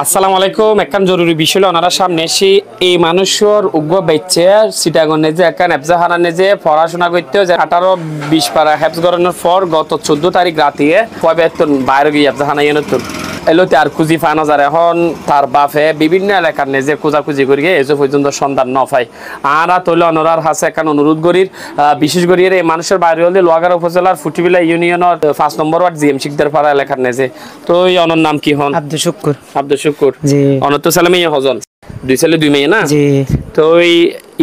আসসালামু আলাইকুম। একখান জরুরি বিষয় ওনারা সামনে এসে এই মানুষের উগ্র বেচছে সিটাগনে যে একখান হেফজা হারানে যে পড়াশোনা করতে যে 18-20 পারা হেফজ করানোর পর গত 14 তারিখ রাতে পয়বেতন বাইরে গিয়ে হেফজা হানাই নতুন এলোতে আর খুঁজি ফানা যায়। এখন তার বাপে বিভিন্ন এলাকার নেজে খোঁজাখুঁজি করি এজো পর্যন্ত সন্ধান ন পাই। আর তৈল অনরার হাসে একখান অনুরোধ করির বিশেষ করে এই মানুষের বাইরে হলে লোহাগাড়া উপজেলার ফুটিবিলা ইউনিয়নের 5 নম্বর ওয়ার্ড জিএম শিকদার পাড়া এলাকার নেজে। তো এই অনর নাম কি হন? আব্দুল শুকুর। আব্দুল শুকুর জি। অনর তো ছেলে মেয়ে হজন, 2 ছেলে 2 মেয়ে না? জি। তো এই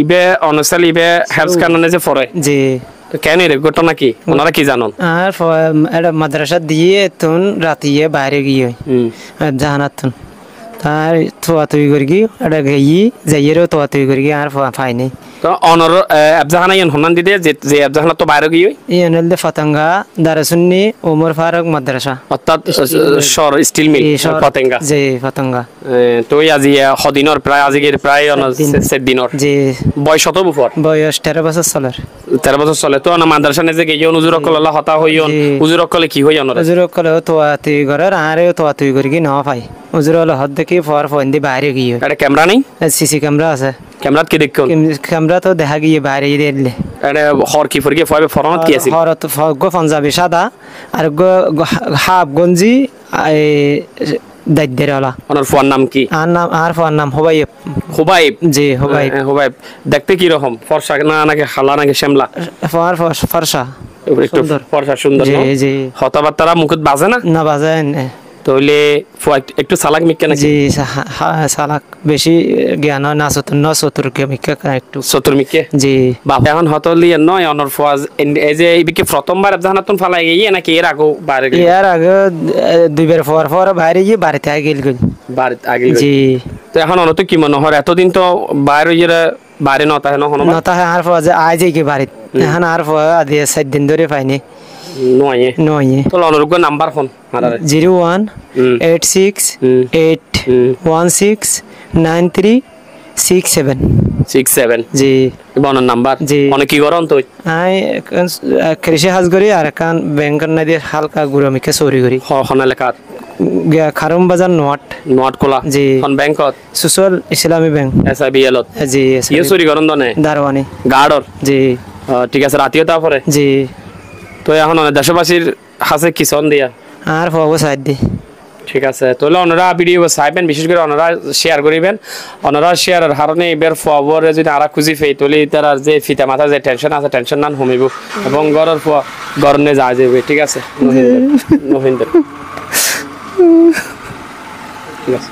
ইবে অনসাল ইবে হেফজ কাননে যে পড়ে। জি। তো কেন এর ঘটনা কি ওনারা কি জানেন? আর এটা মাদ্রাসা দিয়ে তুন রাতিয়ে বাইরে গিয়ে জাহানাতুন তার তোয়া তুই করি এটা গিয়ে যাইয়েরও তোয়া তুই করি আর পাইনি। তো অনর আবজাহানা ইন হন্নান দিদে যে আবজাহানা তো বাইরে গিয়ে এই অনলদে ফতঙ্গা দারসুন্নি ওমর ফারুক মাদ্রাসা অর্থাৎ শর স্টিল মিল ফতেঙ্গা। জি ফতঙ্গা। তো আজি হদিনর প্রায় আজিগের প্রায় সেট দিনর। জি। বয়স কত বুফর? বয়স 13 বছর চলের। 13 বছর চলে। তো না মাদ্রাসা নে যে গিয়ে হুজুর কল্লা হতা হইয়ন হুজুর কলে কি হই অনর? হুজুর কলে তোয়া তুই করার আরে তোয়া তুই করি কি না পাই। হুজুর হল হদ দেখি ফর ফন্দি বাইরে গিয়ে। এটা ক্যামেরা নেই? সিসি ক্যামেরা আছে। ক্যামেরাত কি দেখুন? ক্যামেরা তো দেখা গিয়ে বাইরে দিলে। এটা হর কি ফরগে ফয়বে ফরনত কি আছে? হরত গো পাঞ্জাবি সাদা আর গো হাফ গঞ্জি দাইদের ওলা। ওনার ফুয়ার নাম কি? আর ফুয়ার নাম হুবাইব। হুবাইব। জি হুবাইব। হুবাইব দেখতে কি রকম? ফর্সা না নাকি হালা নাকি শ্যামলা? ফর্সা। একটু ফর্সা সুন্দর। জি জি। হতাবার্তারা মুখত বাজে না? না বাজে। তাহলে একটু সালাক মিক্কা নাকি? জি সালাক বেশি জ্ঞান না চতুর মিক্কা একটু চতুর মিক্কে। জি। বাবা এখন হতলি নয় অনর ফওয়াজ এই যে ইবিকে প্রথমবার জাহানাতুন ফালাই গিয়ে নাকি এর আগে বাইরে গিয়ে? এর আগে 2 বার পর বাইরে গিয়ে বাড়িতে গেল বাড়িতে আগে। জি। তো এখন অনত কি মনে হয় এতদিন তো বাইরে গিয়ে বাইরে নতা হেন হন নতা আর ফওয়াজ আজ কি বাড়িতে এখন আর ফওয়াজ আদি 7 দিন ধরে পাইনি নয় নয়। তো অনরুগ নাম্বার ফোন 0186869367 জি বনর নাম্বার। জি। অনেক কি করন তো? আই কৃষি হাজ করি আর কান ব্যাংকের নাদি হালকা গুরমিকে চুরি করি হন এলাকাত খারুম বাজার নোট কোলা। জি। হন ব্যাংকত সুসল ইসলামী ব্যাংক এসআইবিএল জি। ইয়ে চুরি করন দনে দারওয়ানি গার্ডর। জি। ঠিক আছে রাতিও তারপরে। জি। তো এখন দেশবাসীর হাসে কি সন দিয়া আর পাবো সাইড দি। ঠিক আছে। তাহলে ওনারা ভিডিও চাইবেন, বিশেষ করে ওনারা শেয়ার করিবেন। ওনারা শেয়ারের হারণে এবার ফবরে যদি আরা খুঁজি ফেই তুলি তার যে ফিতা মাথা যে টেনশন আছে টেনশন নান কমিব এবং গরর গরনে যা যাবে। ঠিক আছে। নহিন্দর ঠিক আছে।